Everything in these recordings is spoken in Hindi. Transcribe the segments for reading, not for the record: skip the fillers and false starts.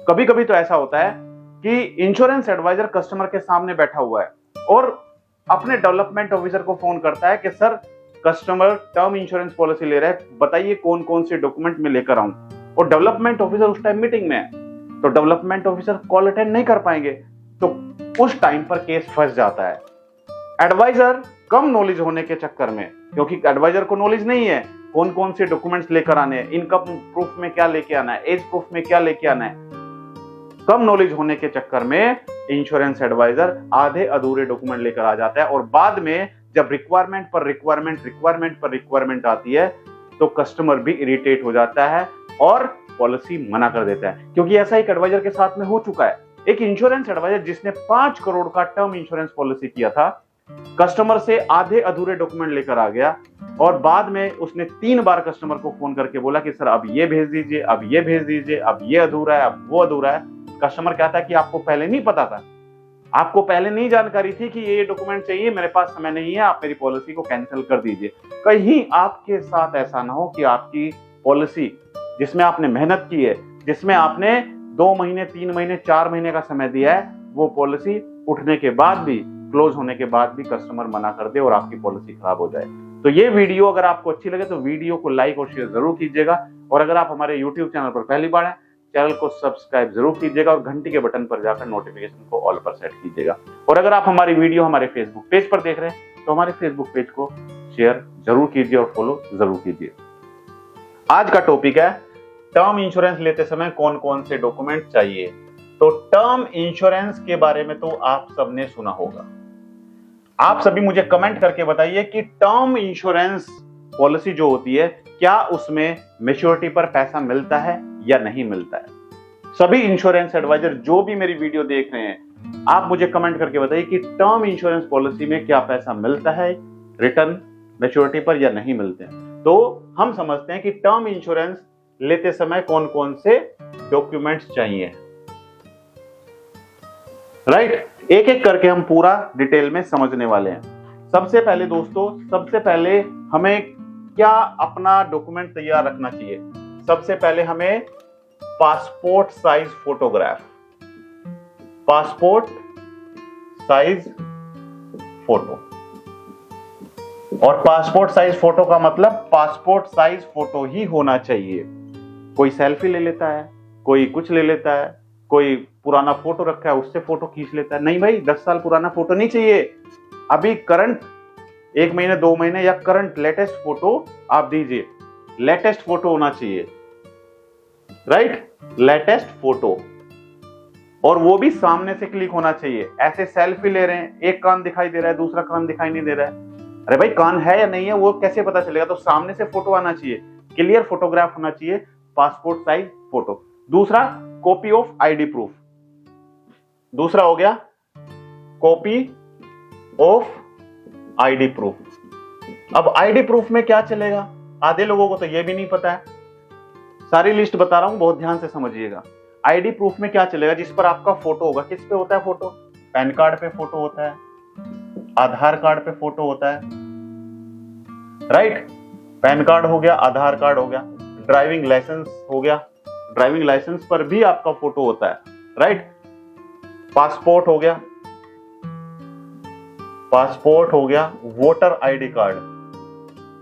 कभी कभी तो ऐसा होता है कि इंश्योरेंस एडवाइजर कस्टमर के सामने बैठा हुआ है और अपने डेवलपमेंट ऑफिसर को फोन करता है कि sir customer term insurance policy ले रहा है, बताइए कौन कौन से डॉक्यूमेंट में लेकर आऊं। और डेवलपमेंट ऑफिसर उस टाइम मीटिंग में है, तो डेवलपमेंट ऑफिसर कॉल अटेंड नहीं कर पाएंगे, तो उस टाइम पर केस फंस जाता है। एडवाइजर कम नॉलेज होने के चक्कर में, क्योंकि एडवाइजर को नॉलेज नहीं है कौन कौन से डॉक्यूमेंट्स लेकर आने हैं, इनकम प्रूफ में क्या लेके आना है, एज प्रूफ में क्या लेके आना है, कम नॉलेज होने के चक्कर में इंश्योरेंस एडवाइजर आधे अधूरे डॉक्यूमेंट लेकर आ जाता है। और बाद में जब रिक्वायरमेंट पर रिक्वायरमेंट आती है तो कस्टमर भी इरिटेट हो जाता है और पॉलिसी मना कर देता है। क्योंकि ऐसा एक एडवाइजर के साथ में हो चुका है। एक इंश्योरेंस एडवाइजर जिसने 5 करोड़ का टर्म इंश्योरेंस पॉलिसी किया था, कस्टमर से आधे अधूरे डॉक्यूमेंट लेकर आ गया और बाद में उसने 3 बार कस्टमर को फोन करके बोला कि सर अब ये भेज दीजिए, अब ये भेज दीजिए, अब ये अधूरा है, अब वो अधूरा है। कस्टमर कहता है कि आपको पहले नहीं पता था, आपको पहले नहीं जानकारी थी कि ये डॉक्यूमेंट चाहिए, मेरे पास समय नहीं है, आप मेरी पॉलिसी को कैंसिल कर दीजिए। कहीं आपके साथ ऐसा ना हो कि आपकी पॉलिसी जिसमें आपने मेहनत की है, जिसमें आपने 2 महीने 3 महीने 4 महीने का समय दिया है, वो पॉलिसी उठने के बाद भी, क्लोज होने के बाद भी कस्टमर मना कर दे और आपकी पॉलिसी खराब हो जाए। तो ये वीडियो अगर आपको अच्छी लगे तो वीडियो को लाइक और शेयर जरूर कीजिएगा। और अगर आप हमारे यूट्यूब चैनल पर पहली बार हैं, चैनल को सब्सक्राइब जरूर कीजिएगा और घंटी के बटन पर जाकर नोटिफिकेशन को ऑल पर सेट कीजिएगा। और अगर आप हमारी वीडियो हमारे फेसबुक पेज पर देख रहे हैं तो हमारे फेसबुक पेज को शेयर जरूर कीजिए और फॉलो जरूर कीजिए। आज का टॉपिक है टर्म इंश्योरेंस लेते समय कौन कौन से डॉक्यूमेंट चाहिए। तो टर्म इंश्योरेंस के बारे में तो आप सबने सुना होगा। आप सभी मुझे कमेंट करके बताइए कि टर्म इंश्योरेंस पॉलिसी जो होती है, क्या उसमें मैच्योरिटी पर पैसा मिलता है या नहीं मिलता है। सभी इंश्योरेंस एडवाइजर जो भी मेरी वीडियो देख रहे हैं, आप मुझे कमेंट करके बताइए कि टर्म इंश्योरेंस पॉलिसी में क्या पैसा मिलता है रिटर्न मैच्योरिटी पर या नहीं मिलते हैं। तो हम समझते हैं कि टर्म इंश्योरेंस लेते समय कौन कौन से डॉक्यूमेंट्स चाहिए। राइट, एक एक करके हम पूरा डिटेल में समझने वाले हैं। सबसे पहले दोस्तों, सबसे पहले हमें क्या अपना डॉक्यूमेंट तैयार रखना चाहिए। सबसे पहले हमें passport size photograph, passport size photo. और पासपोर्ट साइज फोटो का मतलब पासपोर्ट साइज फोटो ही होना चाहिए। कोई सेल्फी ले लेता है, कोई कुछ ले लेता है, कोई पुराना फोटो रखा है उससे फोटो खींच लेता है। नहीं भाई, 10 साल पुराना फोटो नहीं चाहिए, अभी करंट 1 महीने 2 महीने या करंट लेटेस्ट फोटो आप दीजिए। लेटेस्ट फोटो होना चाहिए, राइट, लेटेस्ट फोटो। और वो भी सामने से क्लिक होना चाहिए। ऐसे सेल्फी ले रहे हैं, एक कान दिखाई दे रहा है, दूसरा कान दिखाई नहीं दे रहा है, अरे भाई कान है या नहीं है वो कैसे पता चलेगा। तो सामने से फोटो आना चाहिए, क्लियर फोटोग्राफ होना चाहिए, पासपोर्ट साइज फोटो। दूसरा, कॉपी ऑफ आईडी प्रूफ। दूसरा हो गया कॉपी ऑफ आईडी प्रूफ। अब आईडी प्रूफ में क्या चलेगा, आधे लोगों को तो ये भी नहीं पता है। सारी लिस्ट बता रहा हूं, बहुत ध्यान से समझिएगा। आईडी प्रूफ में क्या चलेगा, जिस पर आपका फोटो होगा। किस पे होता है फोटो? पैन कार्ड पे फोटो होता है, आधार कार्ड पे फोटो होता है, राइट। पैन कार्ड हो गया, आधार कार्ड हो गया, ड्राइविंग लाइसेंस हो गया, ड्राइविंग लाइसेंस पर भी आपका फोटो होता है, राइट। पासपोर्ट हो गया, पासपोर्ट हो गया, voter ID card,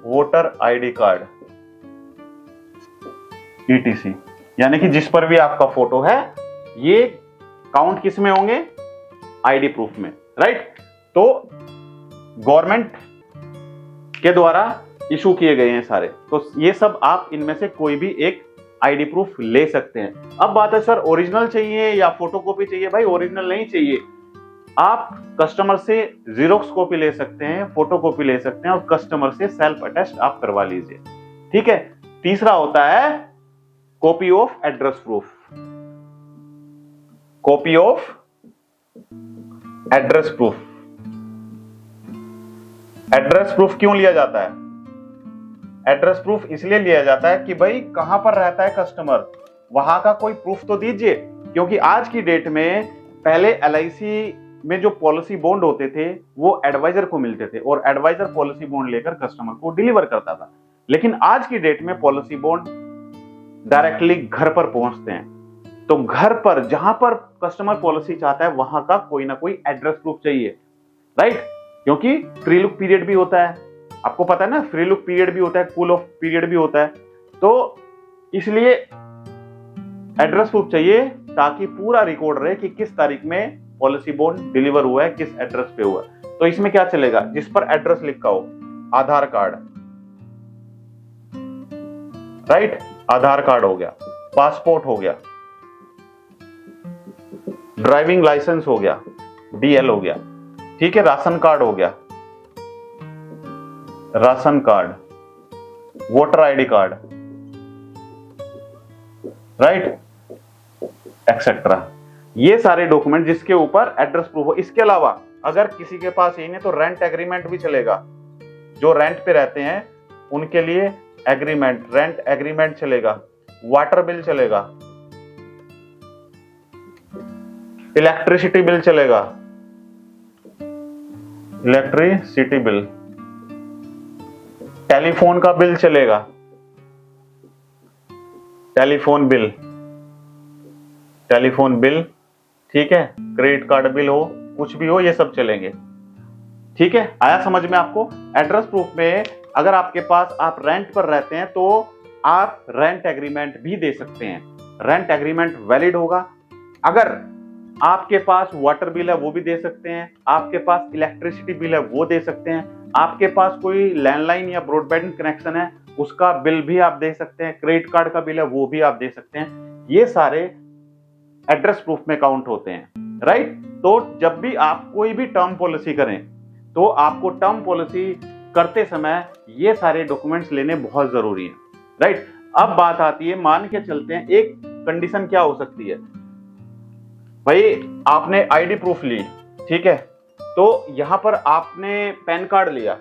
voter ID card, etc, यानी कि जिस पर भी आपका फोटो है, ये काउंट किस में होंगे? आईडी प्रूफ में, राइट। तो गवर्नमेंट के द्वारा इशू किए गए हैं सारे, तो ये सब आप इनमें से कोई भी एक आईडी प्रूफ ले सकते हैं। अब बात है सर ओरिजिनल चाहिए या फोटोकॉपी चाहिए। भाई ओरिजिनल नहीं चाहिए, आप कस्टमर से जीरोक्स कॉपी ले सकते हैं, फोटोकॉपी ले सकते हैं और कस्टमर से सेल्फ अटेस्ट आप करवा लीजिए, ठीक है। तीसरा होता है copy of address proof, copy of address proof. Address proof क्यों लिया जाता है? एड्रेस प्रूफ इसलिए लिया जाता है कि भाई कहां पर रहता है कस्टमर, वहां का कोई प्रूफ तो दीजिए। क्योंकि आज की डेट में, पहले एलआईसी में जो पॉलिसी बॉन्ड होते थे वो एडवाइजर को मिलते थे और एडवाइजर पॉलिसी बॉन्ड लेकर कस्टमर को डिलीवर करता था। लेकिन आज की डेट में पॉलिसी बॉन्ड डायरेक्टली घर पर पहुंचते हैं। तो घर पर जहां पर कस्टमर पॉलिसी चाहता है वहां का कोई ना कोई एड्रेस प्रूफ चाहिए, राइट? क्योंकि फ्री लुक पीरियड भी होता है, आपको पता है ना, फ्री लुक पीरियड भी होता है, कूल ऑफ पीरियड भी होता है, तो इसलिए एड्रेस प्रूफ चाहिए ताकि पूरा रिकॉर्ड रहे कि किस तारीख में पॉलिसी बॉन्ड डिलीवर हुआ है, किस एड्रेस पे हुआ है। तो इसमें क्या चलेगा, जिस पर एड्रेस लिखा हो, आधार कार्ड, राइट? आधार कार्ड हो गया, पासपोर्ट हो गया, ड्राइविंग लाइसेंस हो गया, डीएल हो गया, ठीक है, राशन कार्ड हो गया, ration card, voter ID card, right, etcetera. ये सारे डॉक्यूमेंट जिसके ऊपर एड्रेस प्रूफ हो। इसके अलावा अगर किसी के पास यही नहीं तो रेंट एग्रीमेंट भी चलेगा, जो रेंट पे रहते हैं उनके लिए एग्रीमेंट, रेंट एग्रीमेंट चलेगा, वाटर बिल चलेगा, इलेक्ट्रिसिटी बिल चलेगा, इलेक्ट्रिसिटी बिल, टेलीफोन का बिल चलेगा, टेलीफोन बिल, टेलीफोन बिल, ठीक है, क्रेडिट कार्ड बिल हो, कुछ भी हो, ये सब चलेंगे, ठीक है। आया समझ में आपको? एड्रेस प्रूफ में अगर आपके पास आप रेंट पर रहते हैं तो आप रेंट एग्रीमेंट भी दे सकते हैं, रेंट एग्रीमेंट वैलिड होगा। अगर आपके पास वाटर बिल है वो भी दे सकते हैं, आपके पास इलेक्ट्रिसिटी बिल है वो दे सकते हैं, आपके पास कोई लैंडलाइन या ब्रॉडबैंड कनेक्शन है उसका बिल भी आप दे सकते हैं, क्रेडिट कार्ड का बिल है वो भी आप दे सकते हैं। ये सारे एड्रेस प्रूफ में काउंट होते हैं, राइट? तो जब भी आप कोई भी टर्म पॉलिसी करें तो आपको टर्म पॉलिसी करते समय ये सारे डॉक्यूमेंट्स लेने बहुत जरूरी हैं, राइट? अब बात आती है, मान के चलते हैं एक कंडीशन क्या हो सकती है, भाई आपने आईडी प्रूफ ली, ठीक है, तो यहां पर आपने पैन कार्ड लिया,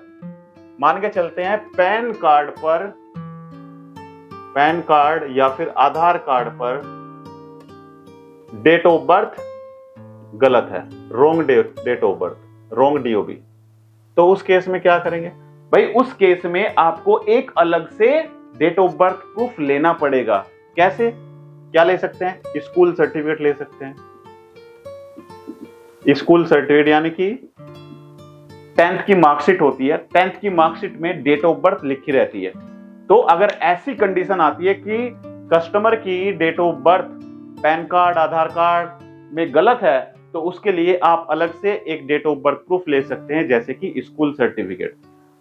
मान के चलते हैं पैन कार्ड या फिर आधार कार्ड पर डेट ऑफ बर्थ गलत है, wrong date of birth, wrong DOB, तो उस केस में क्या करेंगे भाई? उस केस में आपको एक अलग से डेट ऑफ बर्थ प्रूफ लेना पड़ेगा। कैसे, क्या ले सकते हैं? स्कूल सर्टिफिकेट ले सकते हैं, स्कूल सर्टिफिकेट यानी कि 10th की मार्कशीट होती है, 10th की मार्कशीट में डेट ऑफ बर्थ लिखी रहती है। तो अगर ऐसी कंडीशन आती है कि कस्टमर की date of birth PAN card, Aadhaar card में गलत है, तो उसके लिए आप अलग से एक डेट ऑफ बर्थ प्रूफ ले सकते हैं, जैसे कि स्कूल सर्टिफिकेट।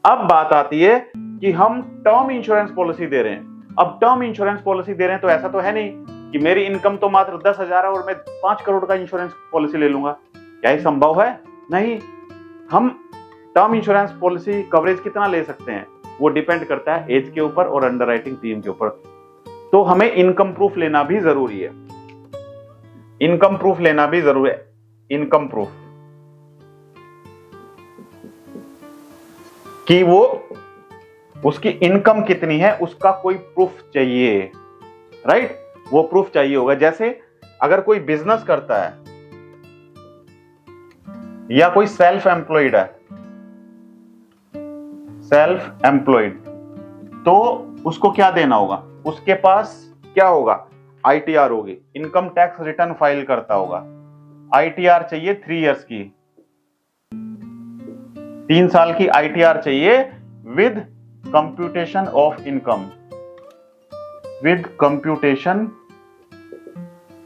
अब बात आती है कि हम टर्म इंश्योरेंस पॉलिसी दे रहे हैं। अब टर्म इंश्योरेंस पॉलिसी दे रहे हैं तो ऐसा तो है नहीं कि मेरी इनकम तो मात्र 10,000 है और मैं 5 करोड़ का इंश्योरेंस पॉलिसी ले लूंगा, क्या ये संभव है? नहीं। हम टर्म इंश्योरेंस पॉलिसी कवरेज कितना ले सकते हैं वो डिपेंड करता है एज के ऊपर और अंडरराइटिंग टीम के ऊपर। तो हमें इनकम प्रूफ लेना भी जरूरी है, इनकम प्रूफ लेना भी जरूरी है, इनकम प्रूफ कि वो उसकी इनकम कितनी है उसका कोई प्रूफ चाहिए, राइट? वो प्रूफ चाहिए होगा। जैसे अगर कोई बिजनेस करता है या कोई सेल्फ एम्प्लॉयड है, सेल्फ एम्प्लॉयड, तो उसको क्या देना होगा? उसके पास क्या होगा? आईटीआर होगी, इनकम टैक्स रिटर्न फाइल करता होगा। आईटीआर चाहिए 3 इयर्स की, 3 साल की आईटीआर चाहिए with computation of income, with computation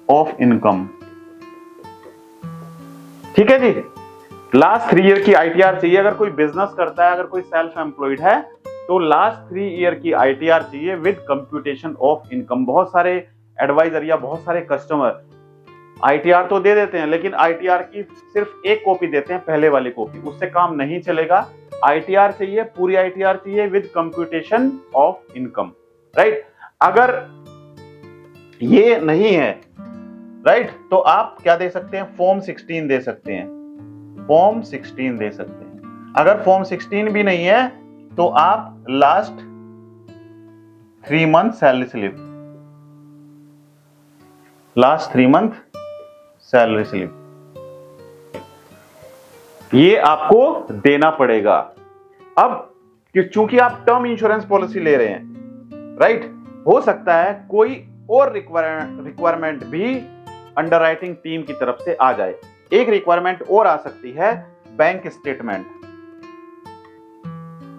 of income, ठीक है जी। लास्ट 3 ईयर की आईटीआर चाहिए। अगर कोई बिजनेस करता है, अगर कोई सेल्फ एम्प्लॉयड है, तो लास्ट 3 ईयर की आईटीआर चाहिए विद कंप्यूटेशन ऑफ इनकम। बहुत सारे एडवाइजर या बहुत सारे कस्टमर आईटीआर तो दे देते हैं, लेकिन आईटीआर की सिर्फ एक कॉपी देते हैं, पहले वाली कॉपी, उससे काम नहीं चलेगा। आईटीआर चाहिए, पूरी आईटीआर चाहिए with computation of income, right? अगर ये नहीं है, राइट, तो आप क्या दे सकते हैं? फॉर्म 16 दे सकते हैं, फॉर्म 16 दे सकते हैं। अगर फॉर्म 16 भी नहीं है तो आप last 3 month salary slip, last 3 month salary slip, ये आपको देना पड़ेगा। अब चूंकि आप टर्म इंश्योरेंस पॉलिसी ले रहे हैं, राइट, हो सकता है कोई और रिक्वायरमेंट भी अंडरराइटिंग टीम की तरफ से आ जाए। एक रिक्वायरमेंट और आ सकती है, bank statement.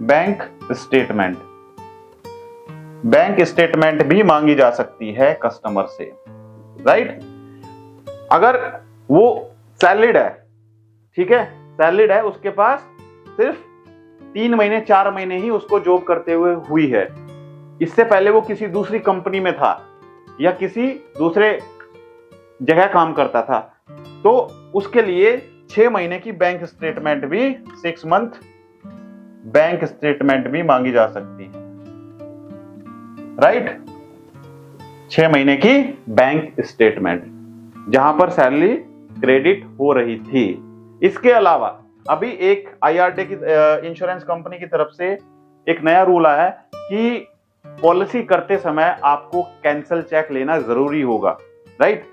Bank statement, bank statement भी मांगी जा सकती है कस्टमर से, राइट। अगर वो सैलरीड है, ठीक है, सैलरीड है, उसके पास सिर्फ 3 महीने 4 महीने ही उसको जॉब करते हुए हुई है, इससे पहले वो किसी दूसरी कंपनी में था या किसी दूसरे जगह काम करता था, तो उसके लिए 6 महीने की बैंक स्टेटमेंट भी, 6 मंथ बैंक स्टेटमेंट भी मांगी जा सकती है, राइट। 6 महीने की बैंक स्टेटमेंट जहां पर सैलरी क्रेडिट हो रही थी। इसके अलावा अभी एक IRDAI की इंश्योरेंस कंपनी की तरफ से एक नया रूल आया है कि पॉलिसी करते समय आपको कैंसल चेक लेना जरूरी होगा, राइट।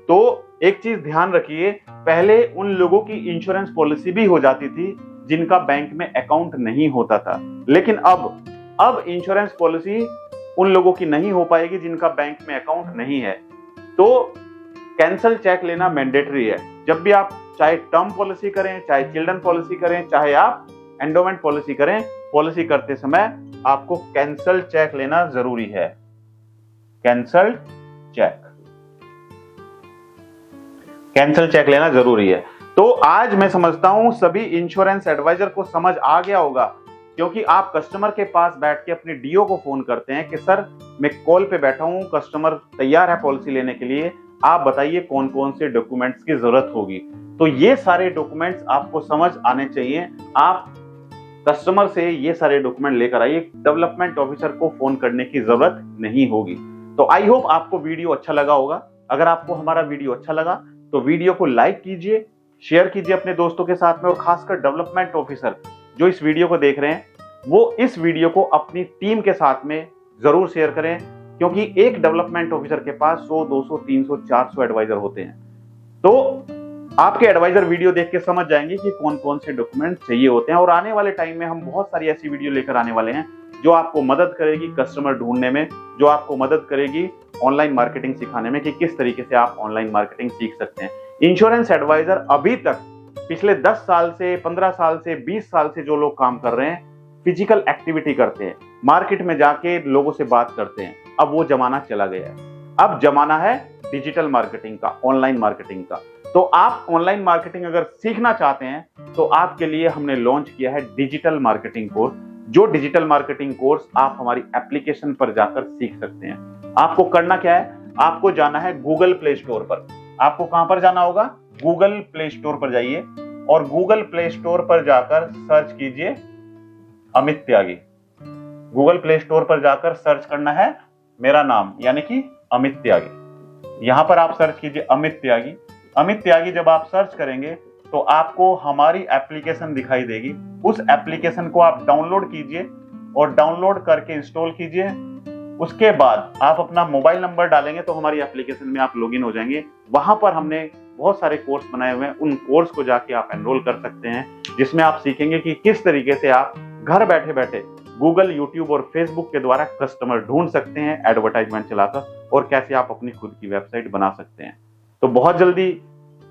तो एक चीज ध्यान रखिए, पहले उन लोगों की इंश्योरेंस पॉलिसी भी हो जाती थी जिनका बैंक में अकाउंट नहीं होता था, लेकिन अब इंश्योरेंस पॉलिसी उन लोगों की नहीं हो पाएगी जिनका बैंक में अकाउंट नहीं है। तो कैंसल चेक लेना मैंडेटरी है। जब भी आप चाहे टर्म पॉलिसी करें, चाहे चिल्ड्रन पॉलिसी करें, चाहे आप एंडोमेंट पॉलिसी करें, पॉलिसी करते समय आपको कैंसल चेक लेना जरूरी है। कैंसल चेक, कैंसल चेक लेना जरूरी है। तो आज मैं समझता हूं सभी इंश्योरेंस एडवाइजर को समझ आ गया होगा, क्योंकि आप कस्टमर के पास बैठ के अपने डीओ को फोन करते हैं कि सर मैं कॉल पे बैठा हूं, कस्टमर तैयार है पॉलिसी लेने के लिए, आप बताइए कौन कौन से डॉक्यूमेंट्स की जरूरत होगी। तो ये सारे डॉक्यूमेंट्स आपको समझ आने चाहिए। आप कस्टमर से ये सारे डॉक्यूमेंट लेकर आइए, डेवलपमेंट ऑफिसर को फोन करने की जरूरत नहीं होगी। तो आई होप आपको वीडियो अच्छा लगा होगा। अगर आपको हमारा वीडियो अच्छा लगा तो वीडियो को लाइक कीजिए, शेयर कीजिए अपने दोस्तों के साथ में, और खासकर डेवलपमेंट ऑफिसर जो इस वीडियो को देख रहे हैं वो इस वीडियो को अपनी टीम के साथ में जरूर शेयर करें, क्योंकि एक डेवलपमेंट ऑफिसर के पास 100, 200, 300, 400 एडवाइजर होते हैं। तो आपके एडवाइजर वीडियो देख के समझ जाएंगे कि कौन कौन से डॉक्यूमेंट चाहिए होते हैं। और आने वाले टाइम में हम बहुत सारी ऐसी वीडियो लेकर आने वाले हैं जो आपको मदद करेगी कस्टमर ढूंढने में, जो आपको मदद करेगी ऑनलाइन मार्केटिंग सिखाने में कि किस तरीके से आप ऑनलाइन मार्केटिंग सीख सकते हैं। इंश्योरेंस एडवाइजर अभी तक पिछले 10 साल से, 15 साल से, 20 साल से जो लोग काम कर रहे हैं, फिजिकल एक्टिविटी करते हैं, मार्केट में जाके लोगों से बात करते हैं, अब वो जमाना चला गया है। अब जमाना है डिजिटल मार्केटिंग का, ऑनलाइन मार्केटिंग का। तो आप ऑनलाइन मार्केटिंग अगर सीखना चाहते हैं तो आपके लिए हमने लॉन्च किया है डिजिटल मार्केटिंग कोर्स। जो डिजिटल मार्केटिंग कोर्स आप हमारी एप्लीकेशन पर जाकर सीख सकते हैं। आपको करना क्या है, आपको जाना है गूगल प्ले स्टोर पर। आपको कहां पर जाना होगा, गूगल प्ले स्टोर पर जाइए और गूगल प्ले स्टोर पर जाकर सर्च कीजिए अमित त्यागी। गूगल प्ले स्टोर पर जाकर सर्च करना है मेरा नाम, यानी कि अमित त्यागी। यहां पर आप सर्च कीजिए अमित त्यागी। अमित त्यागी जब आप सर्च करेंगे तो आपको हमारी एप्लीकेशन दिखाई देगी। उस एप्लीकेशन को आप डाउनलोड कीजिए और डाउनलोड करके इंस्टॉल कीजिए। उसके बाद आप अपना मोबाइल नंबर डालेंगे तो हमारी एप्लीकेशन में आप लॉगिन हो जाएंगे। वहां पर हमने बहुत सारे कोर्स बनाए हुए हैं, उन कोर्स को जाके आप एनरोल कर सकते हैं, जिसमें आप सीखेंगे कि किस तरीके से आप घर बैठे बैठे गूगल, यूट्यूब और फेसबुक के द्वारा कस्टमर ढूंढ सकते हैं एडवर्टाइजमेंट चलाकर, और कैसे आप अपनी खुद की वेबसाइट बना सकते हैं। तो बहुत जल्दी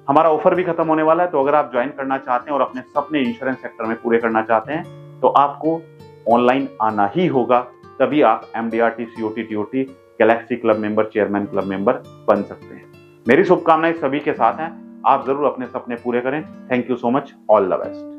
हमारा ऑफर भी खत्म होने वाला है। तो अगर आप ज्वाइन करना चाहते हैं और अपने सपने इंश्योरेंस सेक्टर में पूरे करना चाहते हैं तो आपको ऑनलाइन आना ही होगा, तभी आप MDRT, COT, TOT, Galaxy club member, chairman club member बन सकते हैं। मेरी शुभकामनाएं सभी के साथ हैं। आप जरूर अपने सपने पूरे करें। Thank you so much, all the best.